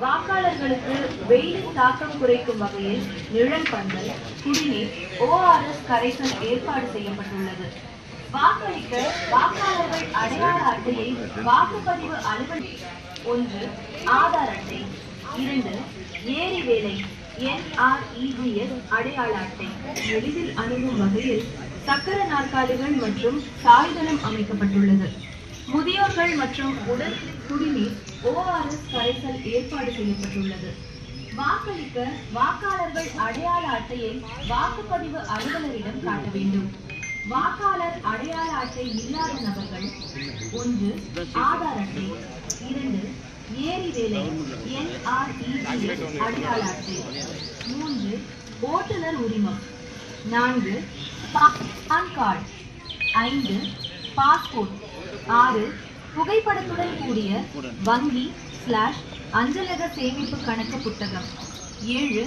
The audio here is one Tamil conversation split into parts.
வாக்காளர்களுக்கு வெயிலின் தாக்கம் குறைக்கும் வகையில் நிழல் பந்தல், குடிநீர், ORS கரைசல் ஏற்பாடு செய்யப்பட்டுள்ளது. வாக்களிக்க வாக்காளர்கள் அடையாள அட்டையை வாக்குப்பதிவு அலுவலகம் 1 ஆதார் அட்டை, 2 ஏரி வேலை NREGS அடையாள அட்டை எளிதில் அணுகும் வகையில் சக்கர நாற்காலிகள் மற்றும் சாய்தளம் அமைக்கப்பட்டுள்ளது. முதியோர்கள் மற்றும் உடல் குடிநீர் ORS கரைசல் ஏற்பாடு செய்யப்பட்டுள்ளது. வாக்களிக்க வாக்காளர்கள் அடையாள அட்டையை வாக்குப்பதிவு அலுவலரிடம் காட்ட வேண்டும். வாக்காளர் அடையாள அட்டை இல்லாத நபர்கள் 1 ஆதார் அட்டை, 2 ஏரி வேலை NREGS அடையாள அட்டை, 3 ஓட்டுநர் உரிமம், 4 பான் கார்டு, 5 பாஸ்போர்ட், 6 புகைப்படத்துடன் கூடிய வங்கி/அஞ்சலக சேமிப்பு கணக்கு புத்தகம், 7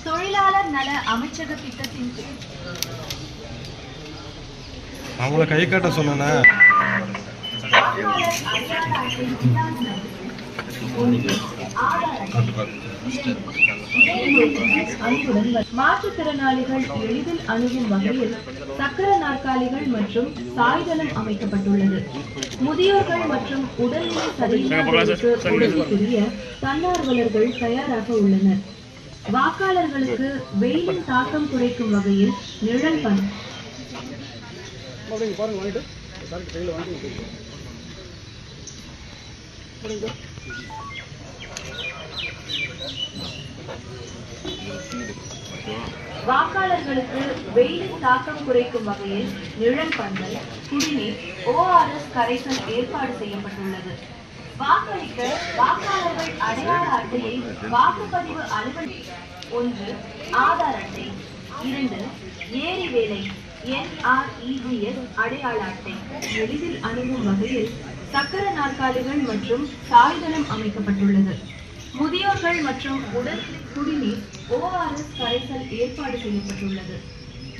தொழிலாளர் நல அமைச்சக திட்டத்தின் அவங்கள கை காட்ட சொன்னா மாற்றுத்திறனாளிகள் எளிதில் அணுகும் வகையில் சக்கர நாற்காலிகள் மற்றும் சாய்தளம் அமைக்கப்பட்டுள்ளது. முதியோர்கள் மற்றும் உடல்நிலை சரியில்லாதவர்களுக்கு உதவி புரிய தன்னார்வலர்கள் தயாராக உள்ளனர். வாக்காளர்களுக்கு வெயிலின் தாக்கம் குறைக்கும் வகையில் நிழல் பந்தல் வாக்காளர்களுக்கு வெயிலின் தாக்கம் குறைக்கும் வகையில் நிழல் பந்தல், குடிநீர், ORS கரைசல் ஏற்பாடு செய்யப்பட்டுள்ளது. வாக்களிக்க வாக்காளர்கள் அடையாள அட்டையை வாக்குப்பதிவு அலுவலகம் 1 ஆதார் அட்டை, 2 ஏரி வேலை NREGS அடையாள அட்டை எளிதில் அணுகும் வகையில் சக்கர நாற்காலிகள் மற்றும் சாய்தளம் அமைக்கப்பட்டுள்ளது. முதியோர்கள் மற்றும் உடல் குடிநீர் ORS கரைசல் ஏற்பாடு செய்யப்பட்டுள்ளது.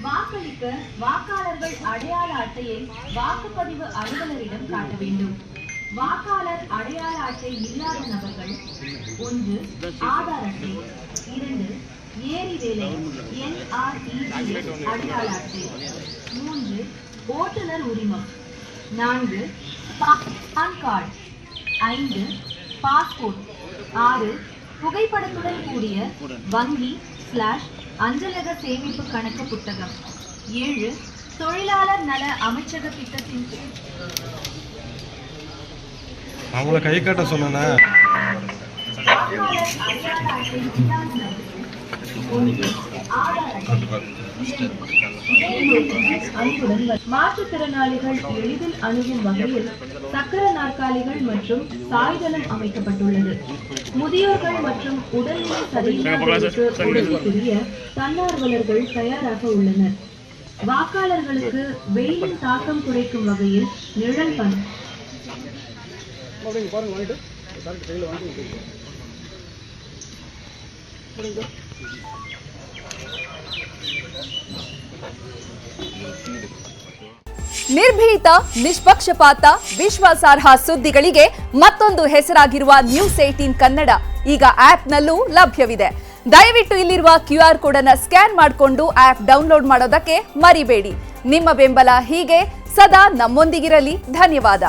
வாக்களிக்க வாக்காளர்கள் அடையாள அட்டையை வாக்குப்பதிவு அலுவலரிடம் காட்ட வேண்டும். வாக்காளர் அடையாள அட்டை இல்லாத நபர்கள் 1 ஆதார் அட்டை, 2 ஏரி வேலை NREGS அடையாள அட்டை, 3 ஓட்டுநர் உரிமம், 4 பான் கார்டு, 5 பாஸ்போர்ட், 6 புகைப்படத்துடன் கூடிய வங்கி/அஞ்சலக சேமிப்பு கணக்கு புத்தகம், 7 தொழிலாளர் நல அமைச்சக திட்டத்தின் அவங்கள கை காட்ட சொன்னா மாற்றுத்திறனாளிகள் எளிதில் அணுகும் வகையில் சக்கர நாற்காலிகள் மற்றும் சாய்தளம் அமைக்கப்பட்டுள்ளது. முதியோர்கள் மற்றும் உடல்நிலை சரியில்லாதவர்களுக்கு உதவி புரிய தன்னார்வலர்கள் தயாராக உள்ளனர். வாக்காளர்களுக்கு வெயிலின் தாக்கம் குறைக்கும் வகையில் நிழல் பந்தல் ನಿರ್ಭೀತ, ನಿಷ್ಪಕ್ಷಪಾತ, ವಿಶ್ವಾಸಾರ್ಹ ಸುದ್ದಿಗಳಿಗೆ ಮತ್ತೊಂದು ಹೆಸರಾಗಿರುವ ನ್ಯೂಸ್ 18 ಕನ್ನಡ ಈಗ ಆಪ್ನಲ್ಲೂ ಲಭ್ಯವಿದೆ. ದಯವಿಟ್ಟು ಇಲ್ಲಿರುವ QR ಕೋಡ್ ಅನ್ನು ಸ್ಕ್ಯಾನ್ ಮಾಡಿಕೊಂಡು ಆಪ್ ಡೌನ್ಲೋಡ್ ಮಾಡೋದಕ್ಕೆ ಮರಿಬೇಡಿ. ನಿಮ್ಮ ಬೆಂಬಲ ಹೀಗೆ ಸದಾ ನಮ್ಮೊಂದಿಗಿರಲಿ. ಧನ್ಯವಾದ.